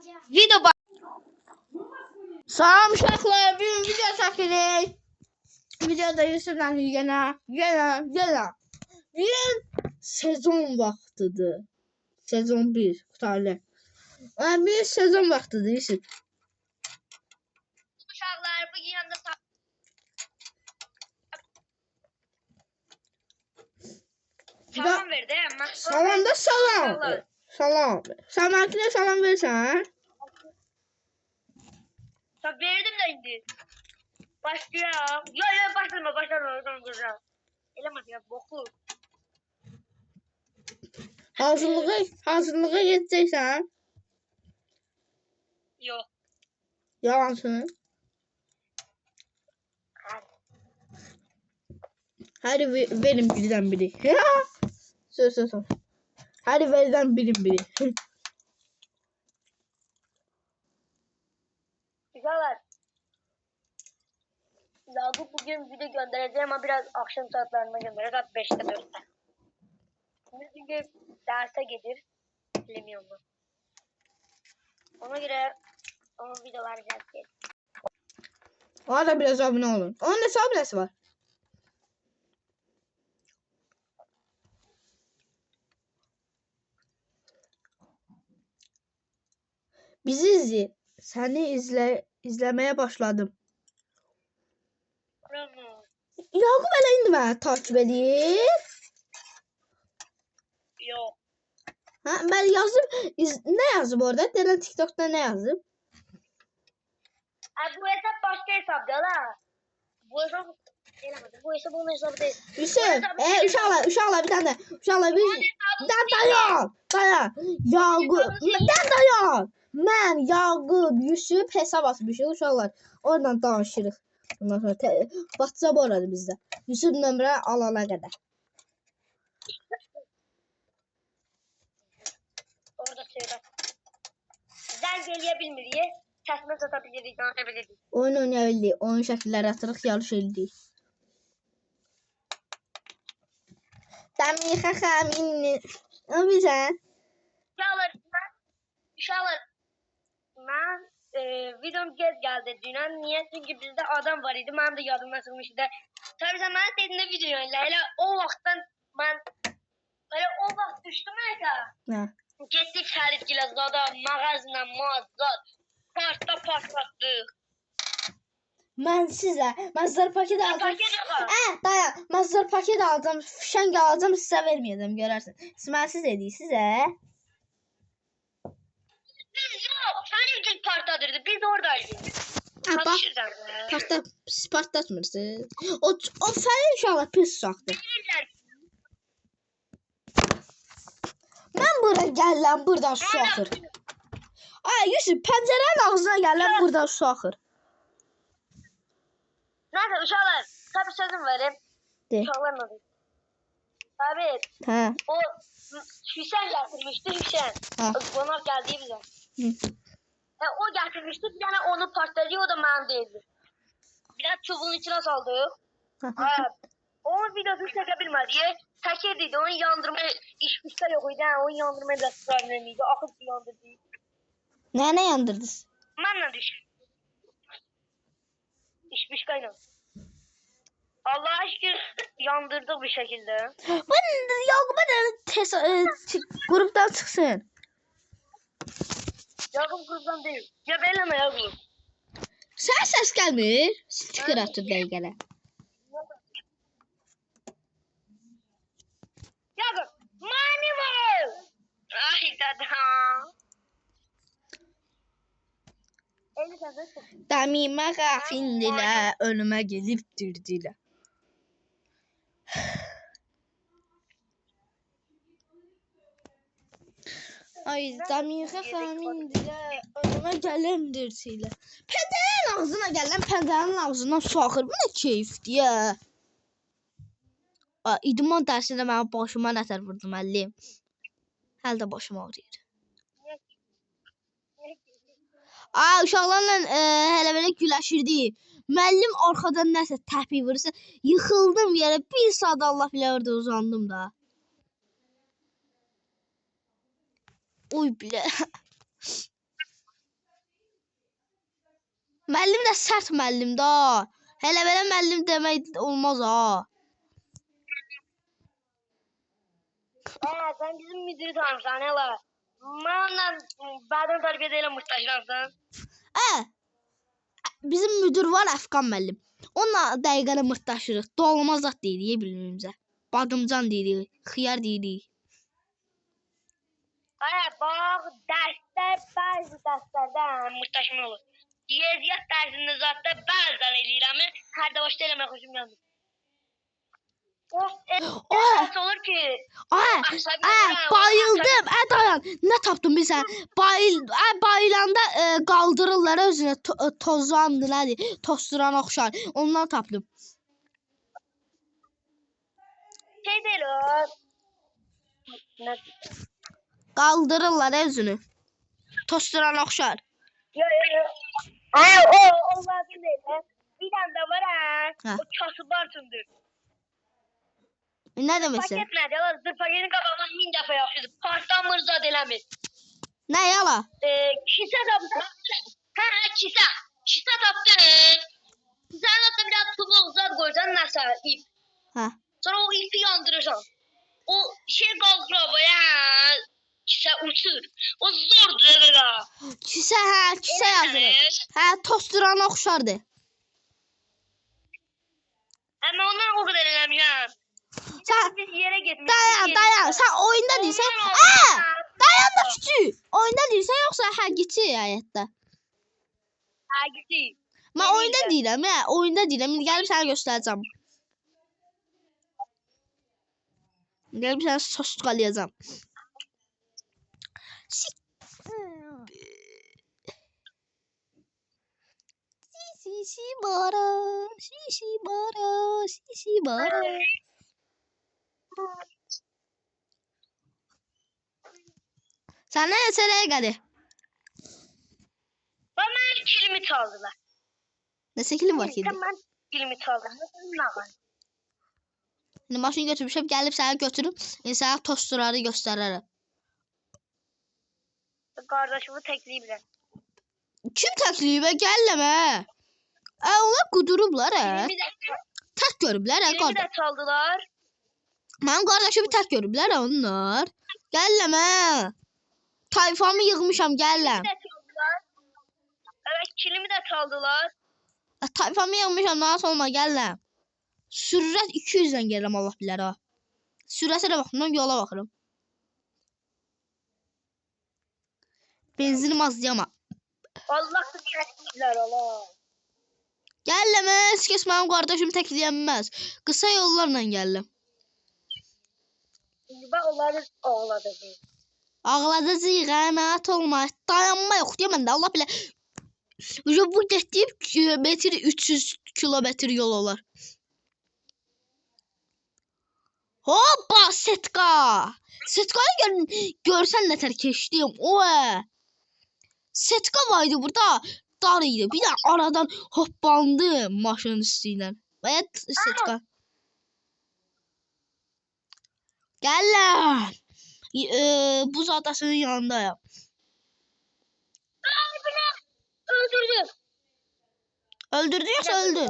Video bak. Salam uşaqlar, bir video çəkirik. Videoda Yusuf'la yenə. Bir sezon vaxtıdır. Sezon 1 qutarlı. Bir sezon vaxtıdır Yusuf. Uşaqlar bu yanında salam verdi. Salam da salam. Salam. Sen mənə salam versən? Tabii verdim de indi. Başlayalım. Yo başlama. Eləmə ya boku. Hazırlığa gedəcəksən? Yok. Yalansın. Hadi verin birden biri. Söz. Hadi verden biri. Güzel. Yakup bugün video göndereceğim ama biraz akşam saatlerinde gönderir. Saat 5'te 4'te. Çünkü derse gelir. Bilemiyorum ben. Ona göre onun videoları gelecek. Ona da biraz abone olun. Onun ne abonesi var? Bizi izle. Seni izlemeye başladım. Yakup hele indi beni takip edeyim. Yok. Ha, ben yazdım. Ne yazdım orada? Denen TikTok'ta ne yazdım? Bu hesap başka hesap değil ha. Bu hesap bu hesap onun hesabı değil. Yusuf, uşaqlar bir tane. Uşaqlar bir dayan. Yakup, dayan. Mən Yakup, Yusuf hesab açmışıq uşaqlar. Oradan danışırıq. Ondan sonra WhatsApp oradı bizdə. Yusuf nömrə alana qədər. Orada söyle. Zəng eləyə səsini satabilirik, danışabilirik. Oyun oynayabilirik, oyun şəkilləri atırıq, yarış edirik. Dəmi xəxəmin. O bilsən? Uşaqlar, mən videom gec gəldi dünən. Niyə? Çünki bizdə adam var idi. Mənim də yadımdan çıxmışdı. Tabii sən mənə dedin video oynayla. Elə o vaxtdan mən o vaxt düşdüm hətta. Hə. Getdik Xəlifgilə zada, mağazla, mazat, partlatdıq. Mən Mazhar paket alacağım. Dayan. Mazhar paket alacağım. Fişəng alacağım, sizə verməyəcəm, görərsən. Siz dedik sizə. Biz yok. Xəlifgil partladırdı. Biz oradaydık. Siz partlatmırsınız. O fəli uşaqlar pis uşaqdır. Mən bura gələm, buradan su axır. Ay Yusuf, pəncərənin ağzına gələm, buradan su axır. Neyse uşaqlar, tabii sözüm verim. Uşaqlar ne diyor? Tabii. Hə. O Hüseyin getirmişti Hüseyin. Konak geldi bize. O getirmişti, bir tane onu partladı, o da mənim değildi. Biraz çubuğun içine saldık. Onun videosunu çekebilmedi. Tekirdiydi, onu yandırmaya işmişte yok idi. Onu yandırmaya da problemiydi. Akıp yandırdı. Ne yandırdınız? Mənlə düşün. İşmişkayla. Allah'a şükür yandırdık bir şekilde. Yakup'a da gruptan çıksın. Yakup gruptan değil. Ya belirleme Yakup. Sen ses gelmiyor. Sticker atır belgele. Yakup. Mani var. Ay dada. Damime gafindile önüme gelip dirdiler. Ay damime gafindile önüme gelip dirdiler. Pencerenin ağzına gelen pencerenin ağzından su akır. Bu ne keyifdi ya. İdman dersinde ben başıma neler vurdum əllim. Hələ də başım ağrıyır. Uşaqlarla hələ belə güləşirdik. Müəllim arxadan nəsə təpi vurursa, yıxıldım yerə. Bir saat Allah bilə orada uzandım da. Oy bilə. Müəllim də sərt müəllimdir ha. Hələ belə müəllim demək olmaz ha. Sen bizim müdürü tanırsan hele. Mənimle bədən tərbiyədə muhtaçlarsan. Bizim müdür var Əfqan müəllim. Onunla dəqiqələ mırtdaşırıq. Dolmaz zat deyirik bilimimizə. Badımcan deyirik, xiyar deyirik. Bak bazı derslerden muhtaçım olur. Riyaziyyat dersinde zaten bazen eləyirəm. Hər də başda eləmək xoşum gəlmir. Ders olur ki. Bayıldım. Dayan. Ne tapdın bilsən? Bayılanda qaldırırlar özünə tozlandı nədir? Tosturan oxşar. Ondan tapdım. Şey deyil o. Qaldırırlar özünü. Tosturan oxşar. Yok. O lazım değil. Bir tane de var ha. O kasıp artındır. Ne demesi? Paket nədir? Dur paketin qabağına 1000 dəfə yaxşıdır. Partdan mırzad eləmir. Ne yala? Kisə tapdın. Kisə. Kisə tapdın. Kisənin altına biraz çubuq zad qoyursan, nəsə ip. Sonra o ipi yandırırsan. O şey qalqır ya. Kisə uçur. O zordur da. Kisə yazılır. Tosturan oxşardır. Ama ondan o kadar eləmişəm. Biz yere gitmiş. Dayan. Sen oyunda değilsen. Dayan da küçük. Oyunda değilsen yoksa gitti ayette. Gitti. Ben oyunda değilim ya. Oyunda değilim. Gelip sana göstereceğim. Gelip sana soskalayacağım. Sisi bara. Sen ne meseleye geldi? Bana kilimi çaldılar. Ne sekilim var ki? Ben kilimi çaldım. Ne var? Şimdi maşını götürmüşüm, gelip sana götürüp sana tosturarı gösteririm. Kardeşimi tekleyeyim. Kim tekleyip gelleme? Onlar kudurublar Tek görüblər Kilimi de çaldılar. Mənim qardaşımı tek görüblər onlar. Gelleme. Tayfamı yığmışam, gəlləm. Evet, kilimi de çaldılar. Tayfamı yığmışam, daha sonra gəlləm. Sürət 200-dən gəlirəm, Allah bilər ha. Sürətə də baxımdan yola baxırım. Benzinim az deyama. Allah kısmetler Allah. Gəlləm, heç kəs mənim qardaşımı təkləyənməz. Qısa yollarla gəlləm. Bak onları ağladı. Ağladacağıq, rahat olma. Dayanma yox deyə məndə, Allah bilər. Bu getdiyim kilometr 300 kilometr yol olar. Hoppa, Setka. Setka'yı görsən nətər keçdim. Setka vardı burada. Dar idi. Bir də aradan hoppandı maşının üstüyle. Evet, Setka. Gəlləm. Buz adasının yanındayım. Öldürdü. Öldürdü yoksa öldü?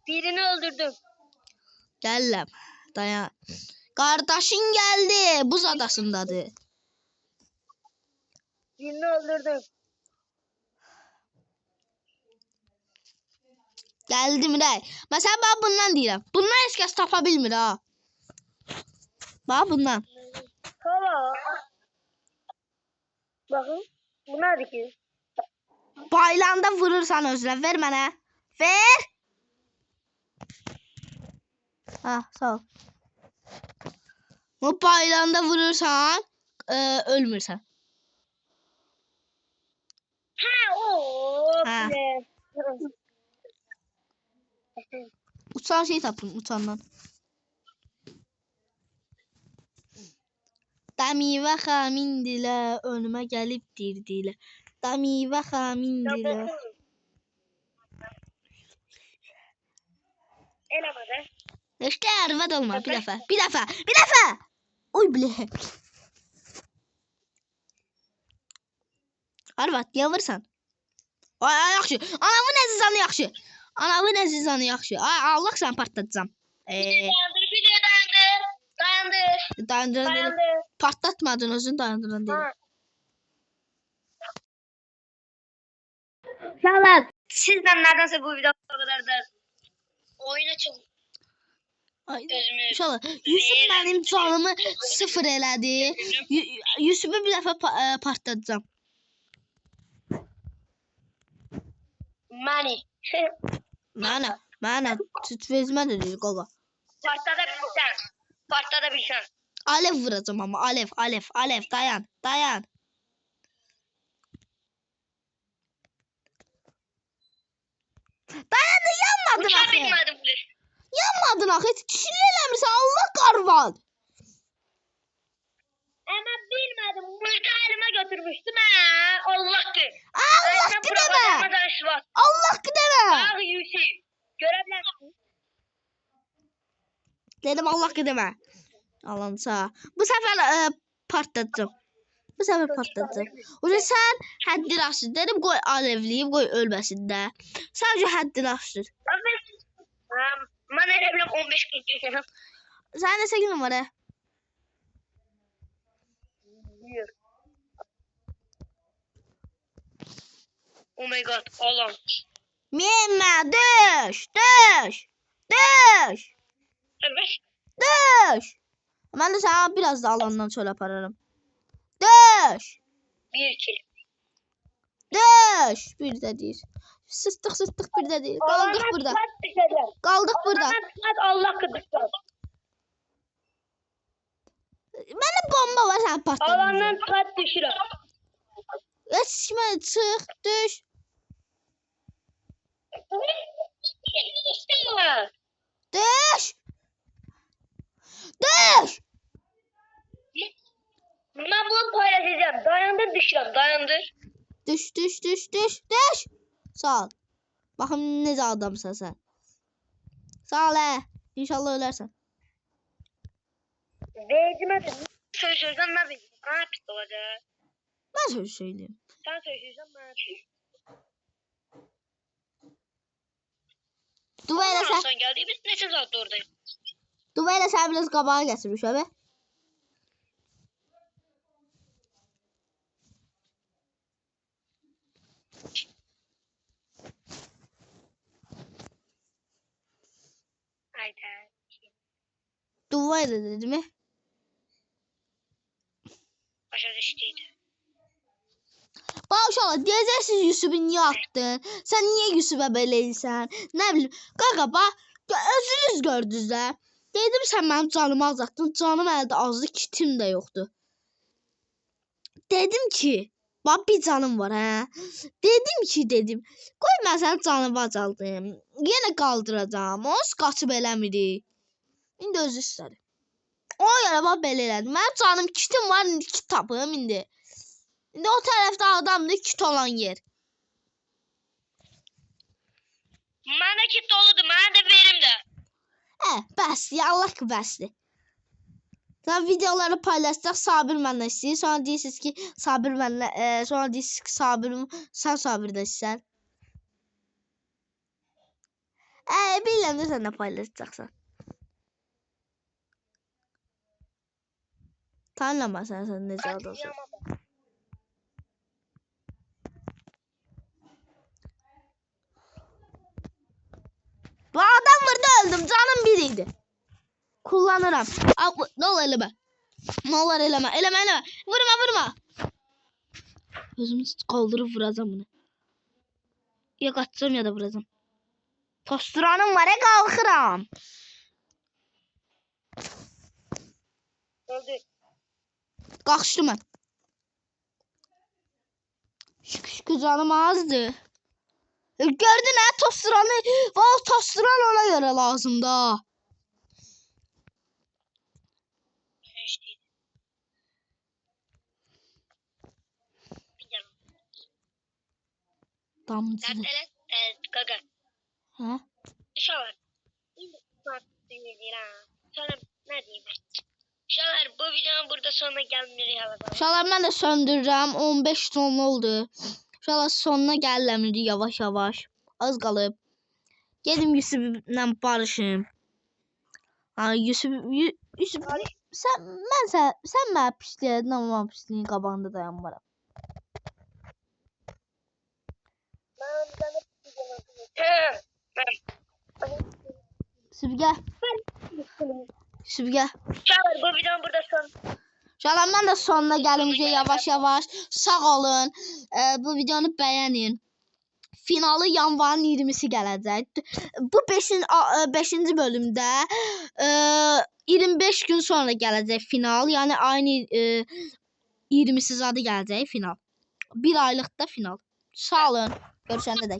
Birini öldürdüm. Gəlləm. Dayan. Kardeşin geldi. Buz adasındadır. Birini öldürdüm. Geldim rey. Mesela ben bundan deyirəm. Bundan heç kəs tapa bilmir ha. Bak bundan. Tamam. Bakın. Bu nerede ki? Baylanda vurursan özünə. Ver mənə. Ver. Sağ ol. Bu baylanda vurursan ölmürsən. Ha. Uçan şey tapın, uçandan. Dəmivə xəmindilə, önümə gəlib dirdilə. Dəmivə xəmindilə. Eləmədə. İşte arvad olma, bir dəfə. Oy bile. Arvad, niyə vursan? Ay yaxşı. Anamın əzizanı yaxşı. Anamın əzizanı yaxşı. Ay Allah sən partlatacağam. Dayandır, bir de dayandır. Dayandıran partlatmadın özün dayandıran değil. Uşaqlar, sizlə nədənsə bu video o qədər də oyun açın. Ay, Gözümü. İnşallah. Yusuf benim canımı sıfır elədi. Yusuf'u bir dəfə partlatacağım. Məni. Mənə süt vezmə də deyil qoqa. Partada bilsən. Alev vuracağım ama alev dayan. Dayandı yanmadın Uçağı axı. bilmədim. Yanmadın axı. Kişilik eləmirsən Allah qarvan. Ama bilmədim. Burada elime götürmüştüm ha. Allah ki. Allah ki demə. Allah ki demə. Ağ Yusuf. Görebilirsin. Dedim Allah ki demə. Alansa. Bu sefer partlatacağım. Oca sen həddini aşdır. Dedim qoy alevliyim, qoy ölməsin də. Sadəcə həddini aşdır. Ben elə biləm 15-40 yaşayam. Sənin neçə günün var hə? Oh my god, Allah'ım. Minmə, düş. Evet. Mən də sənə biraz da alandan çöl apararım. Düş. Bir kil. Bir də deyir. Sırtıq bir də deyir. Qaldıq burada. Allah kıdırsın. Məndə bomba var sən partladın. Alandan kat düşürəm. Yetişmə, çıx, düş. Ben bunu paylaşacağım. Dayandır düşürəm. Dayandır. Düş. Sağ ol. Baxım necə adamsan sən. Sağ ol hə. İnşallah ölərsən. Vecime söylüyorsan ne bileyim. Ne pis olacak? Mən söz söyleyeyim. Sen söylüyorsan ne pis. Dua elə sən. Sen geldi biz neçə saat oradayız. Dua elə sən biraz qabağa gətirmiş abi. Hayda. Dua elə dedi mi? Başa düştüydü. Bax uşaqlar, deyəcəksiniz Yusuf'u niyə atdın? Sən niyə Yusuf'a belə elsən? Nə bilim, qaqa bax, özünüz gördünüz də. Dedim sən mənim canımı azaltdın, canım əldə azdı, kitim də yoxdur. Dedim ki, bax bir canım var hə. Dedim, qoy mən sənin canımı azaldım. Yenə qaldıracağam, onu qaçıb eləmirik. İndi özü istədi. O yana bax belə elədim. Mənim canım kitim var, indi kit tapım indi. İndi o tərəfdə adamdır, kit olan yer. Mənə kit doludur, mənə də verim də. Bəsdir, Allah ki bəsdir. Sən videoları paylaşacaq, Sabir mənlə istəyir. Sonra deyirsiniz ki, Sabir mənlə, sonra deyirsiniz ki, Sabirim, sən Sabirdə istəyirsən. Bilirəm də sən də paylaşacaqsan. Tanrıma sən necə adamsın. Bu adam burada öldüm. Canım biriydi. Kullanırım. Ne olur eleme. Ne olur eleme. Eleme. Vurma. Özümü kaldırıp vuracağım bunu. Ya kaçacağım ya da vuracağım. Tosturanım var ya kalkıram. Öldü. Kalkıştım ben. Şükür canım azdı. Gördün ha tosturanı. Valla tosturan ona göre lazım da. Damcı. Gaga. Ha? Şalar. Sonra ne diyeyim? Şalar bu videonun burada sonuna gelmeli. Şalar ben de söndüreceğim. 15 ton oldu. Uşaqlar sonuna gəlirəm yavaş-yavaş. Az qalıb. Gedim Yusuf'la barışım. Ha Yusuf sən mənə pisliyin, amma pisliyin qabağında dayanmaram. Sübgə. Sübgə. Çağır bu videonun burada son. Uşaqlar mən də sonuna gəlimcə yavaş-yavaş. Sağ olun. Bu videonu bəyənin. Finalı yanvarın 20'si gələcək. Bu 5-ci bölümdə 25 gün sonra gələcək final. Yəni ayın 20'si zadı gələcək final. Bir aylıqda final. Sağ olun. Görüşəndə də.